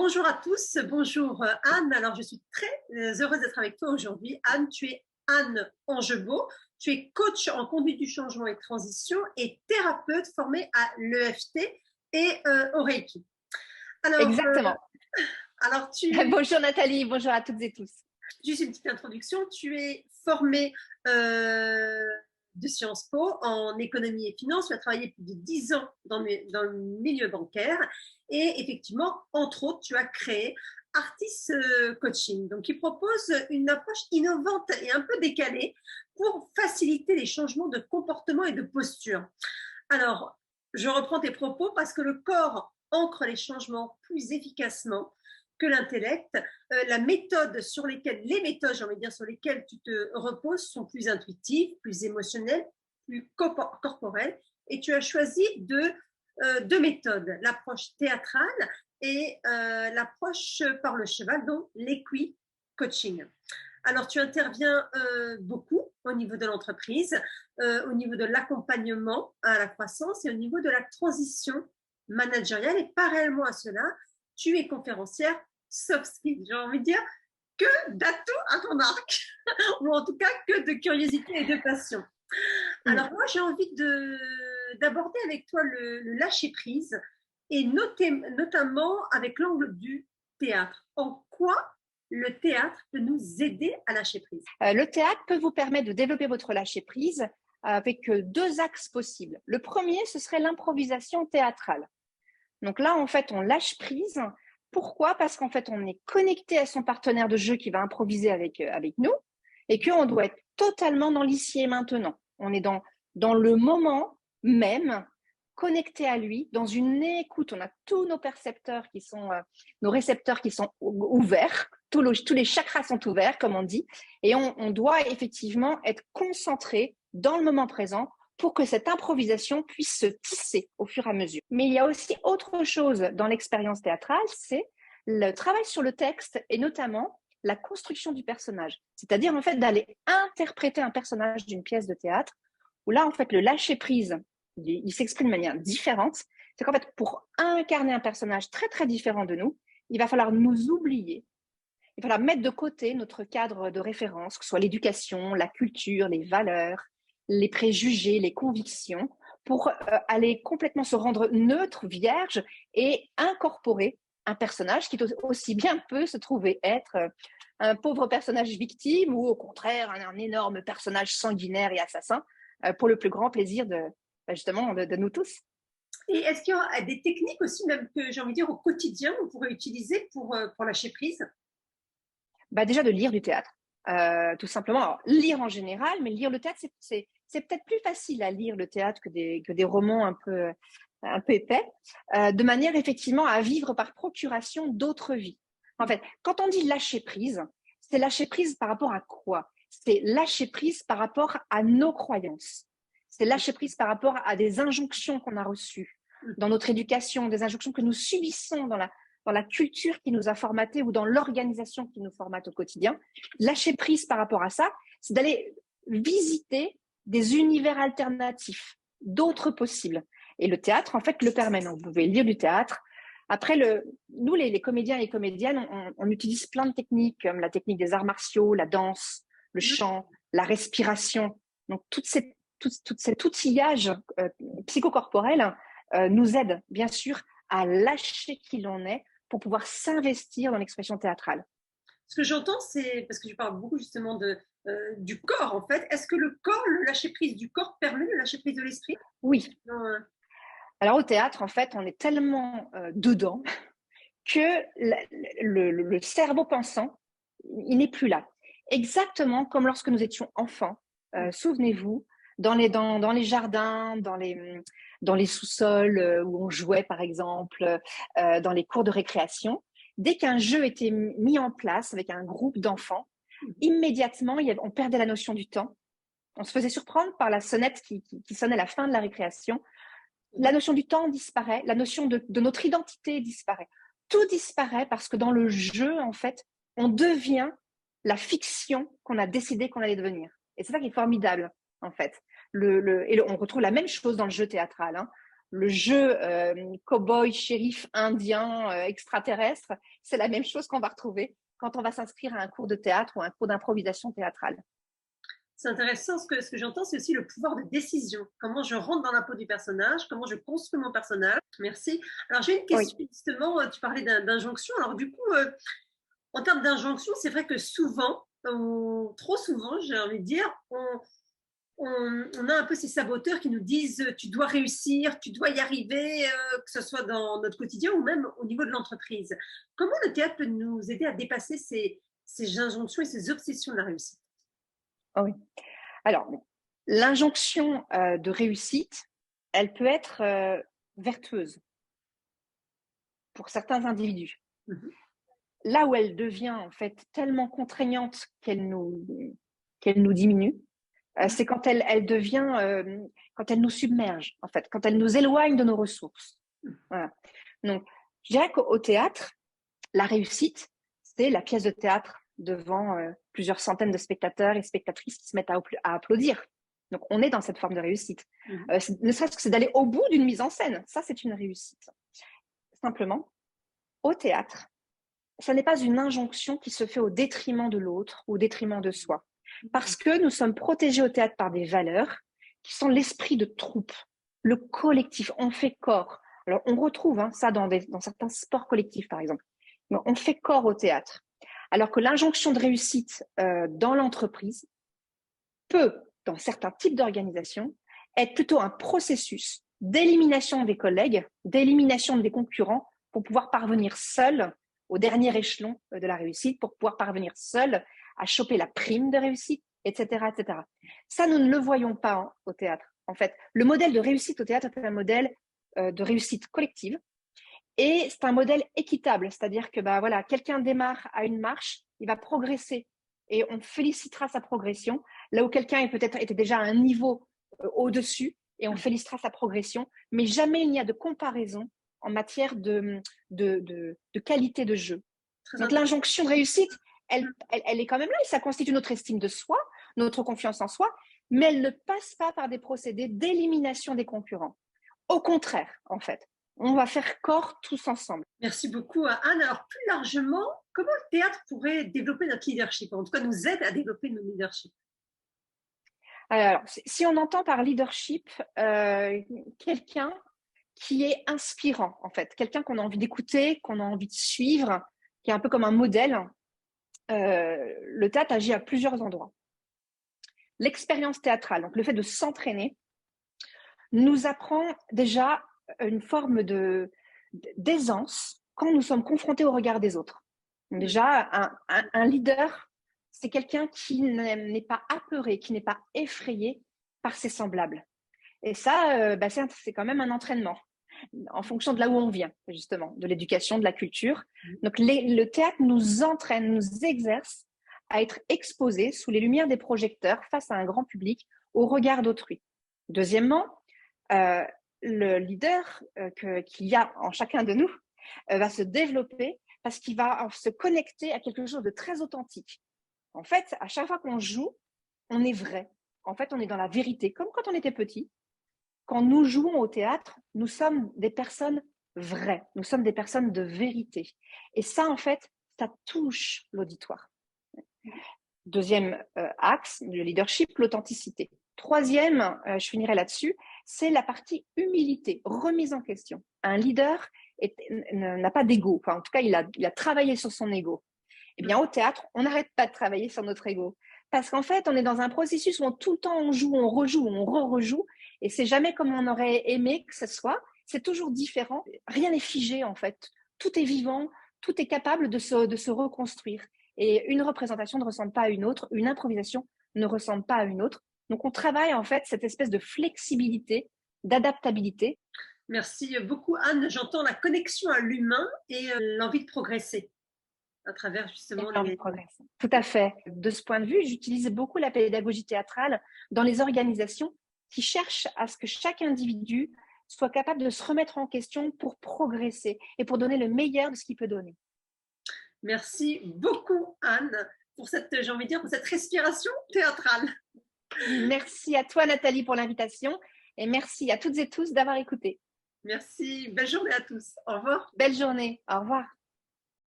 Bonjour à tous, bonjour Anne. Alors, je suis très heureuse d'être avec toi aujourd'hui. Anne, tu es Anne Angebaud. Tu es coach en conduite du changement et transition et thérapeute formée à l'EFT et au Reiki. Alors, Exactement. alors Bonjour Nathalie, bonjour à toutes et tous. juste une petite introduction. Tu es formée de Sciences Po en économie et finance. Tu as travaillé plus de 10 ans dans le milieu bancaire. Et effectivement, entre autres, tu as créé Artis Coaching, donc qui propose une approche innovante et un peu décalée pour faciliter les changements de comportement et de posture. Alors, je reprends tes propos parce que le corps ancre les changements plus efficacement que l'intellect. Les méthodes sur lesquelles tu te reposes sont plus intuitives, plus émotionnelles, plus corporelles. Et tu as choisi deux méthodes, l'approche théâtrale et l'approche par le cheval, donc l'équi-coaching. Alors, tu interviens beaucoup au niveau de l'entreprise, au niveau de l'accompagnement à la croissance et au niveau de la transition managériale. Et parallèlement à cela, tu es conférencière soft skills, j'ai envie de dire, que d'atouts à ton arc, ou en tout cas que de curiosité et de passion. Alors moi, j'ai envie d'aborder avec toi le lâcher-prise et notamment avec l'angle du théâtre. En quoi le théâtre peut nous aider à lâcher prise? Le théâtre peut vous permettre de développer votre lâcher-prise avec deux axes possibles. Le premier, ce serait l'improvisation théâtrale. Donc là, en fait, on lâche prise. Pourquoi? Parce qu'en fait, on est connecté à son partenaire de jeu qui va improviser avec nous et qu'on doit être totalement dans l'ici et maintenant. On est dans le moment même, connecté à lui, dans une écoute. On a tous nos percepteurs nos récepteurs qui sont ouverts. Tous les chakras sont ouverts, comme on dit. Et on doit effectivement être concentré dans le moment présent pour que cette improvisation puisse se tisser au fur et à mesure. Mais il y a aussi autre chose dans l'expérience théâtrale, c'est le travail sur le texte et notamment la construction du personnage. C'est-à-dire, en fait, d'aller interpréter un personnage d'une pièce de théâtre où là, en fait, le lâcher-prise, il s'exprime de manière différente. C'est qu'en fait, pour incarner un personnage très, très différent de nous, il va falloir nous oublier. Il va falloir mettre de côté notre cadre de référence, que ce soit l'éducation, la culture, les valeurs, les préjugés, les convictions, pour aller complètement se rendre neutre, vierge et incorporer un personnage qui aussi bien peut se trouver être un pauvre personnage victime ou au contraire un énorme personnage sanguinaire et assassin pour le plus grand plaisir justement de nous tous. Et est-ce qu'il y a des techniques aussi, même que j'ai envie de dire au quotidien, qu'on pourrait utiliser pour lâcher prise? Déjà de lire du théâtre, tout simplement. Alors, lire en général, mais lire le théâtre, c'est peut-être plus facile à lire le théâtre que des romans un peu épais, de manière effectivement à vivre par procuration d'autres vies. En fait, quand on dit lâcher prise, c'est lâcher prise par rapport à quoi? C'est lâcher prise par rapport à nos croyances. C'est lâcher prise par rapport à des injonctions qu'on a reçues dans notre éducation, des injonctions que nous subissons dans la culture qui nous a formatés ou dans l'organisation qui nous formate au quotidien. Lâcher prise par rapport à ça, c'est d'aller visiter des univers alternatifs, d'autres possibles. Et le théâtre, en fait, le permet. Donc, vous pouvez lire du théâtre. Après, nous, les comédiens et comédiennes, on utilise plein de techniques, comme la technique des arts martiaux, la danse, le chant, la respiration. Donc, tout cet outillage psychocorporel nous aide, bien sûr, à lâcher qui l'on est pour pouvoir s'investir dans l'expression théâtrale. Ce que j'entends, c'est, parce que je parle beaucoup justement du corps, en fait, est-ce que le corps, le lâcher-prise du corps permet le lâcher-prise de l'esprit? Oui. Alors au théâtre, en fait, on est tellement dedans que le cerveau pensant, il n'est plus là. Exactement comme lorsque nous étions enfants, souvenez-vous, dans les jardins, dans les sous-sols où on jouait, par exemple, dans les cours de récréation. Dès qu'un jeu était mis en place avec un groupe d'enfants, immédiatement, on perdait la notion du temps. On se faisait surprendre par la sonnette qui sonnait à la fin de la récréation. La notion du temps disparaît, la notion de notre identité disparaît. Tout disparaît parce que dans le jeu, en fait, on devient la fiction qu'on a décidé qu'on allait devenir. Et c'est ça qui est formidable, en fait. Et on retrouve la même chose dans le jeu théâtral. le jeu cow-boy, shérif, indien, extraterrestre, c'est la même chose qu'on va retrouver quand on va s'inscrire à un cours de théâtre ou un cours d'improvisation théâtrale. C'est intéressant, ce que j'entends, c'est aussi le pouvoir de décision. Comment je rentre dans la peau du personnage, comment je construis mon personnage. Merci. Alors, j'ai une question, oui. Justement, tu parlais d'injonction. Alors, du coup, en termes d'injonction, c'est vrai que souvent, ou trop souvent, j'ai envie de dire, on a un peu ces saboteurs qui nous disent tu dois réussir, tu dois y arriver, que ce soit dans notre quotidien ou même au niveau de l'entreprise. Comment le théâtre peut nous aider à dépasser ces injonctions et ces obsessions de la réussite? Oui. Alors, l'injonction de réussite, elle peut être vertueuse pour certains individus. Mm-hmm. Là où elle devient en fait tellement contraignante qu'elle nous diminue, c'est quand elle devient, quand elle nous submerge, en fait, quand elle nous éloigne de nos ressources. Voilà. Donc, je dirais qu'au théâtre, la réussite, c'est la pièce de théâtre devant plusieurs centaines de spectateurs et spectatrices qui se mettent à applaudir. Donc, on est dans cette forme de réussite. Ne serait-ce que c'est d'aller au bout d'une mise en scène. Ça, c'est une réussite. Simplement, au théâtre, ça n'est pas une injonction qui se fait au détriment de l'autre ou au détriment de soi. Parce que nous sommes protégés au théâtre par des valeurs qui sont l'esprit de troupe, le collectif. On fait corps. Alors, on retrouve ça dans certains sports collectifs, par exemple. Mais on fait corps au théâtre. Alors que l'injonction de réussite dans l'entreprise peut, dans certains types d'organisations, être plutôt un processus d'élimination des collègues, d'élimination des concurrents pour pouvoir parvenir seul au dernier échelon de la réussite, pour pouvoir parvenir seul à choper la prime de réussite, etc., etc. Ça, nous ne le voyons pas au théâtre. En fait, le modèle de réussite au théâtre est un modèle de réussite collective et c'est un modèle équitable, c'est-à-dire que voilà, quelqu'un démarre à une marche, il va progresser et on félicitera sa progression, là où quelqu'un était déjà à un niveau au-dessus et on félicitera sa progression, mais jamais il n'y a de comparaison en matière de qualité de jeu. Donc l'injonction de réussite, elle est quand même là et ça constitue notre estime de soi, notre confiance en soi, mais elle ne passe pas par des procédés d'élimination des concurrents. Au contraire, en fait, on va faire corps tous ensemble. Merci beaucoup, Anne. Alors plus largement, comment le théâtre pourrait développer notre leadership, en tout cas nous aide à développer notre leadership? Alors, si on entend par leadership quelqu'un qui est inspirant, en fait, quelqu'un qu'on a envie d'écouter, qu'on a envie de suivre, qui est un peu comme un modèle, le théâtre agit à plusieurs endroits. L'expérience théâtrale, donc le fait de s'entraîner, nous apprend déjà une forme d'aisance quand nous sommes confrontés au regard des autres. Donc déjà, un leader, c'est quelqu'un qui n'est pas apeuré, qui n'est pas effrayé par ses semblables. Et ça, c'est quand même un entraînement en fonction de là où on vient, justement, de l'éducation, de la culture. Donc, le théâtre nous entraîne, nous exerce à être exposés sous les lumières des projecteurs face à un grand public au regard d'autrui. Deuxièmement, le leader qu'il y a en chacun de nous va se développer parce qu'il va se connecter à quelque chose de très authentique. En fait, à chaque fois qu'on joue, on est vrai. En fait, on est dans la vérité, comme quand on était petit. Quand nous jouons au théâtre, nous sommes des personnes vraies, nous sommes des personnes de vérité. Et ça, en fait, ça touche l'auditoire. Deuxième axe, le leadership, l'authenticité. Troisième, je finirai là-dessus, c'est la partie humilité, remise en question. Un leader n'a pas d'ego, enfin, en tout cas, il a travaillé sur son ego. Eh bien, au théâtre, on n'arrête pas de travailler sur notre ego. Parce qu'en fait, on est dans un processus où tout le temps on joue, on rejoue, on rejoue, et c'est jamais comme on aurait aimé que ce soit. C'est toujours différent. Rien n'est figé, en fait. Tout est vivant, tout est capable de se reconstruire. Et une représentation ne ressemble pas à une autre, une improvisation ne ressemble pas à une autre. Donc, on travaille en fait cette espèce de flexibilité, d'adaptabilité. Merci beaucoup, Anne. J'entends la connexion à l'humain et l'envie de progresser à travers justement l'envie de progresser. Tout à fait. De ce point de vue, j'utilise beaucoup la pédagogie théâtrale dans les organisations qui cherchent à ce que chaque individu soit capable de se remettre en question pour progresser et pour donner le meilleur de ce qu'il peut donner. Merci beaucoup, Anne, pour cette, j'ai envie de dire, pour cette respiration théâtrale. Merci à toi, Nathalie, pour l'invitation et merci à toutes et tous d'avoir écouté. Merci. Belle journée à tous. Au revoir. Belle journée. Au revoir.